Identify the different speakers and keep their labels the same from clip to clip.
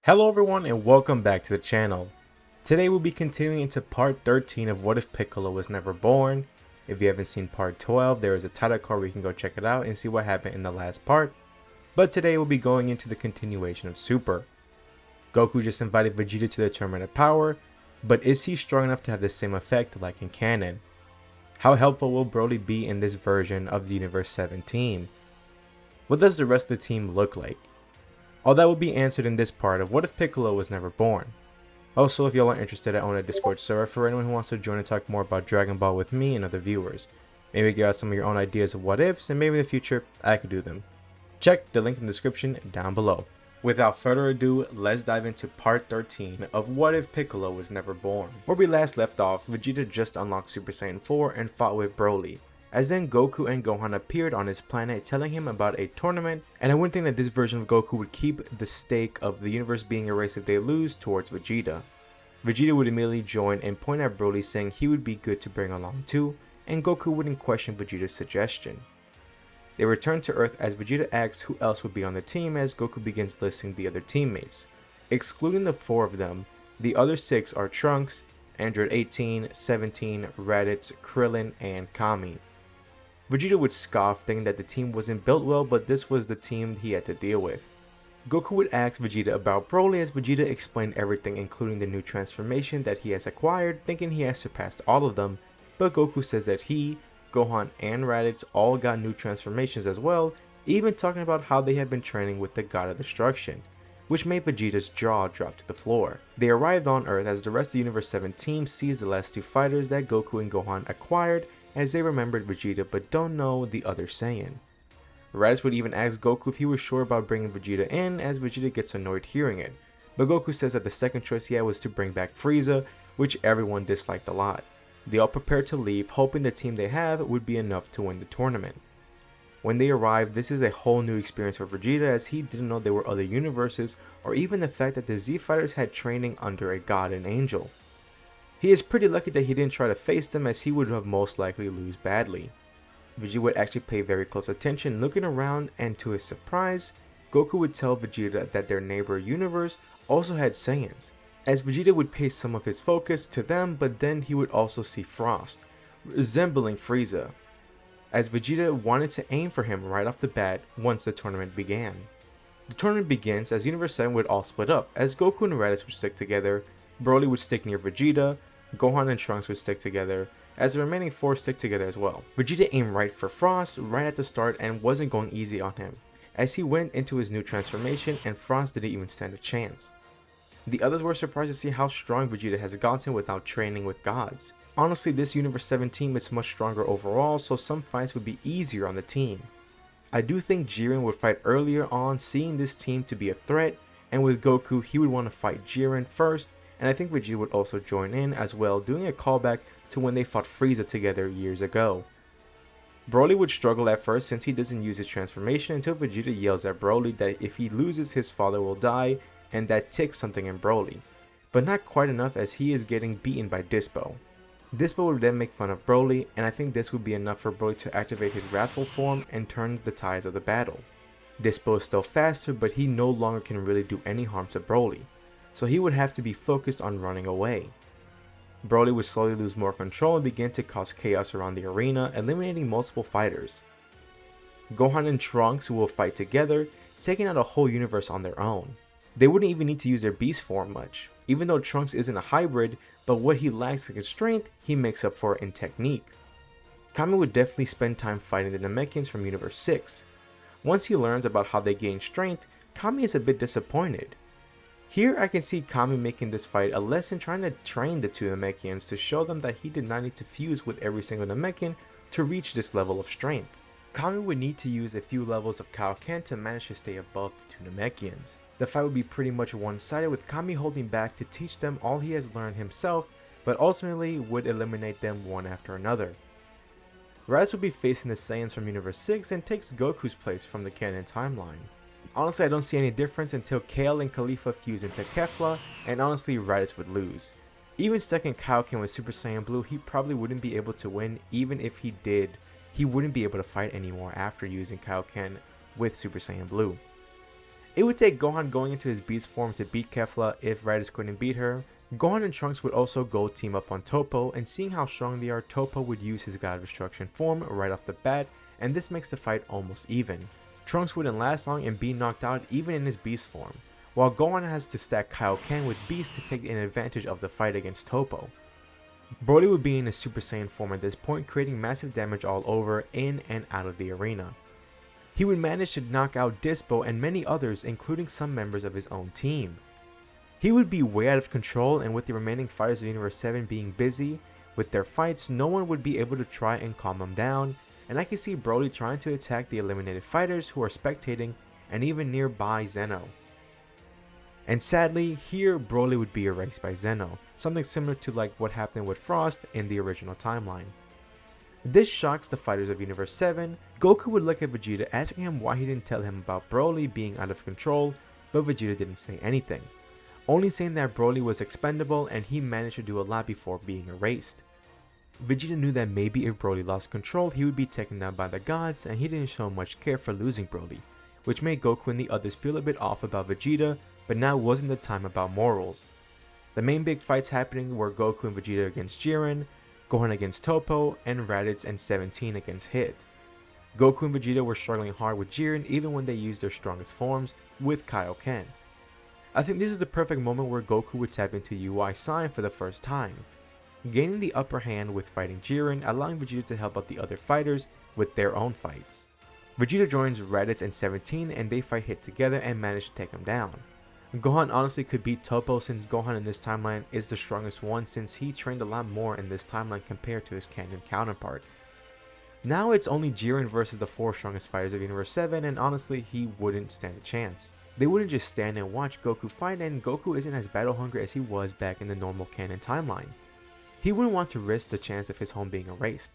Speaker 1: Hello everyone and welcome back to the channel. Today we'll be continuing into part 13 of What If Piccolo Was Never Born. If you haven't seen part 12, there is a title card where you can go check it out and see what happened in the last part. But today we'll be going into the continuation of Super. Goku just invited Vegeta to the Tournament of Power, but is he strong enough to have the same effect like in canon? How helpful will Broly be in this version of the Universe 7 team? What does the rest of the team look like? All that will be answered in this part of What If Piccolo Was Never Born. Also, if y'all are interested, I own a Discord server for anyone who wants to join and talk more about Dragon Ball with me and other viewers. Maybe give out some of your own ideas of what ifs, and maybe in the future, I could do them. Check the link in the description down below. Without further ado, let's dive into part 13 of What If Piccolo Was Never Born. Where we last left off, Vegeta just unlocked Super Saiyan 4 and fought with Broly, as then Goku and Gohan appeared on his planet telling him about a tournament, and I wouldn't think that this version of Goku would keep the stake of the universe being erased if they lose towards Vegeta. Vegeta would immediately join and point at Broly saying he would be good to bring along too, and Goku wouldn't question Vegeta's suggestion. They return to Earth as Vegeta asks who else would be on the team as Goku begins listing the other teammates. Excluding the 4 of them, the other 6 are Trunks, Android 18, 17, Raditz, Krillin, and Kami. Vegeta would scoff, thinking that the team wasn't built well, but this was the team he had to deal with. Goku would ask Vegeta about Broly as Vegeta explained everything, including the new transformation that he has acquired, thinking he has surpassed all of them, but Goku says that he, Gohan, and Raditz all got new transformations as well, even talking about how they had been training with the God of Destruction, which made Vegeta's jaw drop to the floor. They arrived on Earth as the rest of the Universe 7 team sees the last 2 fighters that Goku and Gohan acquired, as they remembered Vegeta but don't know the other Saiyan. Raditz would even ask Goku if he was sure about bringing Vegeta in, as Vegeta gets annoyed hearing it, but Goku says that the second choice he had was to bring back Frieza, which everyone disliked a lot. They all prepared to leave, hoping the team they have would be enough to win the tournament. When they arrived, this is a whole new experience for Vegeta, as he didn't know there were other universes, or even the fact that the Z Fighters had training under a god and angel. He is pretty lucky that he didn't try to face them, as he would have most likely lose badly. Vegeta would actually pay very close attention, looking around, and to his surprise, Goku would tell Vegeta that their neighbor universe also had Saiyans, as Vegeta would pay some of his focus to them, but then he would also see Frost, resembling Frieza, as Vegeta wanted to aim for him right off the bat once the tournament began. The tournament begins as Universe 7 would all split up, as Goku and Raditz would stick together, Broly would stick near Vegeta, Gohan and Trunks would stick together, as the remaining 4 stick together as well. Vegeta aimed right for Frost right at the start and wasn't going easy on him, as he went into his new transformation and Frost didn't even stand a chance. The others were surprised to see how strong Vegeta has gotten without training with gods. Honestly, this Universe 7 team is much stronger overall, so some fights would be easier on the team. I do think Jiren would fight earlier on, seeing this team to be a threat, and with Goku he would want to fight Jiren first, and I think Vegeta would also join in as well, doing a callback to when they fought Frieza together years ago. Broly would struggle at first since he doesn't use his transformation until Vegeta yells at Broly that if he loses his father will die, and that ticks something in Broly, but not quite enough as he is getting beaten by Dispo. Dispo would then make fun of Broly, and I think this would be enough for Broly to activate his wrathful form and turns the tides of the battle. Dispo is still faster, but he no longer can really do any harm to Broly, so he would have to be focused on running away. Broly would slowly lose more control and begin to cause chaos around the arena, eliminating multiple fighters. Gohan and Trunks will fight together, taking out a whole universe on their own. They wouldn't even need to use their beast form much, even though Trunks isn't a hybrid, but what he lacks in strength, he makes up for in technique. Kami would definitely spend time fighting the Namekians from Universe 6. Once he learns about how they gain strength, Kami is a bit disappointed. Here I can see Kami making this fight a lesson, trying to train the 2 Namekians to show them that he did not need to fuse with every single Namekian to reach this level of strength. Kami would need to use a few levels of Kaioken to manage to stay above the 2 Namekians. The fight would be pretty much one-sided, with Kami holding back to teach them all he has learned himself, but ultimately would eliminate them one after another. Raditz would be facing the Saiyans from Universe 6 and takes Goku's place from the canon timeline. Honestly, I don't see any difference until Kale and Khalifa fuse into Kefla, and honestly Raditz would lose. Even second Kaioken with Super Saiyan Blue, he probably wouldn't be able to win. Even if he did, he wouldn't be able to fight anymore after using Kaioken with Super Saiyan Blue. It would take Gohan going into his beast form to beat Kefla if Raditz couldn't beat her. Gohan and Trunks would also go team up on Toppo, and seeing how strong they are, Toppo would use his God of Destruction form right off the bat, and this makes the fight almost even. Trunks wouldn't last long and be knocked out even in his beast form, while Gohan has to stack Kaioken with Beast to take an advantage of the fight against Toppo. Broly would be in a Super Saiyan form at this point, creating massive damage all over, in and out of the arena. He would manage to knock out Dispo and many others, including some members of his own team. He would be way out of control, and with the remaining fighters of Universe 7 being busy with their fights, no one would be able to try and calm him down, and I can see Broly trying to attack the eliminated fighters who are spectating and even nearby Zeno. And sadly, here Broly would be erased by Zeno, something similar to like what happened with Frost in the original timeline. This shocks the fighters of Universe 7. Goku would look at Vegeta asking him why he didn't tell him about Broly being out of control, but Vegeta didn't say anything, only saying that Broly was expendable and he managed to do a lot before being erased. Vegeta knew that maybe if Broly lost control, he would be taken down by the gods, and he didn't show much care for losing Broly, which made Goku and the others feel a bit off about Vegeta, but now wasn't the time about morals. The main big fights happening were Goku and Vegeta against Jiren, Gohan against Toppo, and Raditz and 17 against Hit. Goku and Vegeta were struggling hard with Jiren even when they used their strongest forms with Kaioken. I think this is the perfect moment where Goku would tap into UI Sign for the first time, gaining the upper hand with fighting Jiren, allowing Vegeta to help out the other fighters with their own fights. Vegeta joins Raditz and 17 and they fight Hit together and manage to take him down. Gohan honestly could beat Toppo since Gohan in this timeline is the strongest one, since he trained a lot more in this timeline compared to his canon counterpart. Now it's only Jiren versus the 4 strongest fighters of Universe 7, and honestly he wouldn't stand a chance. They wouldn't just stand and watch Goku fight, and Goku isn't as battle hungry as he was back in the normal canon timeline. He wouldn't want to risk the chance of his home being erased.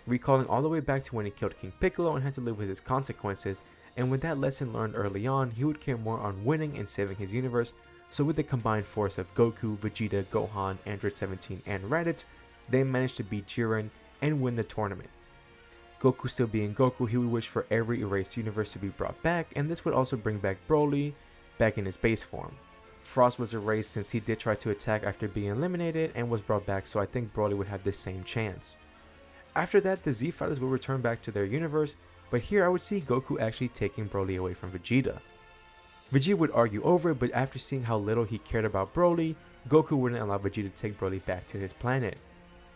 Speaker 1: Recalling all the way back to when he killed King Piccolo and had to live with his consequences, and with that lesson learned early on, he would care more on winning and saving his universe, so with the combined force of Goku, Vegeta, Gohan, Android 17 and Raditz, they managed to beat Jiren and win the tournament. Goku still being Goku, he would wish for every erased universe to be brought back, and this would also bring back Broly back in his base form. Frost was erased since he did try to attack after being eliminated and was brought back, so I think Broly would have the same chance. After that, the Z fighters will return back to their universe, but here I would see Goku actually taking Broly away from Vegeta. Vegeta would argue over it, but after seeing how little he cared about Broly, Goku wouldn't allow Vegeta to take Broly back to his planet.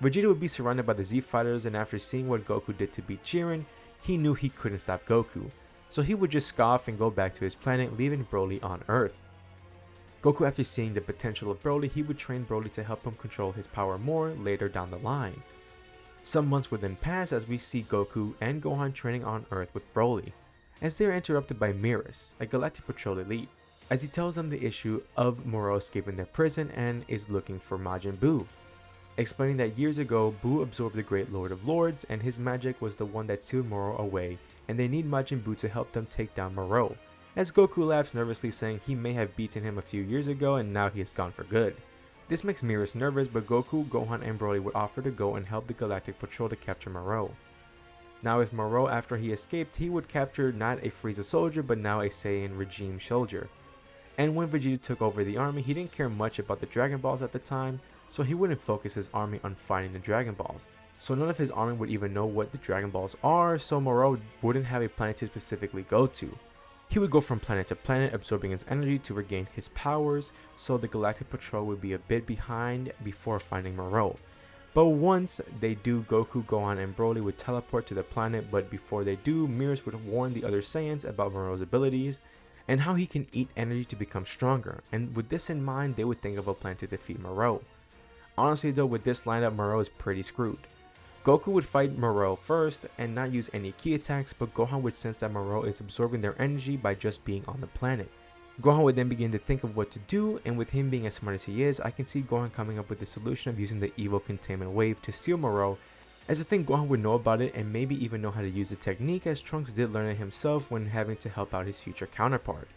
Speaker 1: Vegeta would be surrounded by the Z fighters, and after seeing what Goku did to beat Jiren, he knew he couldn't stop Goku, so he would just scoff and go back to his planet, leaving Broly on Earth. Goku, after seeing the potential of Broly, he would train Broly to help him control his power more later down the line. Some months would then pass as we see Goku and Gohan training on Earth with Broly, as they are interrupted by Miras, a Galactic Patrol elite, as he tells them the issue of Moro escaping their prison and is looking for Majin Buu, explaining that years ago Buu absorbed the Great Lord of Lords and his magic was the one that sealed Moro away, and they need Majin Buu to help them take down Moro, as Goku laughs nervously, saying he may have beaten him a few years ago and now he is gone for good. This makes Miras nervous, but Goku, Gohan and Broly would offer to go and help the Galactic Patrol to capture Moro. Now with Moro, after he escaped, he would capture not a Frieza soldier but now a Saiyan regime soldier. And when Vegeta took over the army, he didn't care much about the Dragon Balls at the time, so he wouldn't focus his army on fighting the Dragon Balls. So none of his army would even know what the Dragon Balls are, so Moro wouldn't have a planet to specifically go to. He would go from planet to planet, absorbing his energy to regain his powers, so the Galactic Patrol would be a bit behind before finding Moro. But once they do, Goku, Gohan and Broly would teleport to the planet, but before they do, Miras would warn the other Saiyans about Moro's abilities and how he can eat energy to become stronger, and with this in mind, they would think of a plan to defeat Moro. Honestly though, with this lineup, Moro is pretty screwed. Goku would fight Moro first and not use any key attacks, but Gohan would sense that Moro is absorbing their energy by just being on the planet. Gohan would then begin to think of what to do, and with him being as smart as he is, I can see Gohan coming up with the solution of using the evil containment wave to steal Moro, as I think Gohan would know about it and maybe even know how to use the technique, as Trunks did learn it himself when having to help out his future counterpart.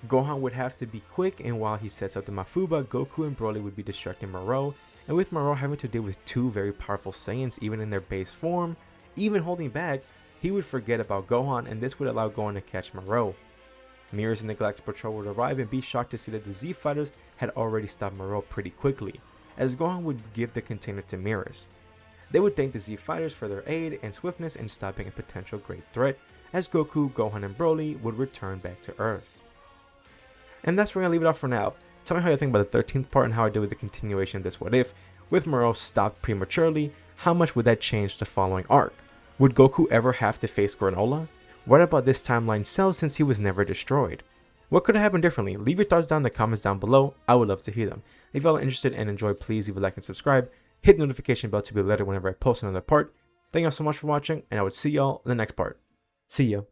Speaker 1: Gohan would have to be quick, and while he sets up the Mafuba, Goku and Broly would be distracting Moro, and with Moro having to deal with 2 very powerful Saiyans even in their base form, even holding back, he would forget about Gohan, and this would allow Gohan to catch Moro. Mirrors and the Galactic Patrol would arrive and be shocked to see that the Z fighters had already stopped Moro pretty quickly, as Gohan would give the container to Mirrors. They would thank the Z fighters for their aid and swiftness in stopping a potential great threat, as Goku, Gohan, and Broly would return back to Earth. And that's where I leave it off for now. Tell me how you think about the 13th part and how I did with the continuation of this What If. With Moro stopped prematurely, how much would that change the following arc? Would Goku ever have to face Granola? What about this timeline cell since he was never destroyed? What could have happened differently? Leave your thoughts down in the comments down below. I would love to hear them. If y'all are interested and enjoy, please leave a like and subscribe. Hit the notification bell to be alerted whenever I post another part. Thank y'all so much for watching, and I would see y'all in the next part. See ya.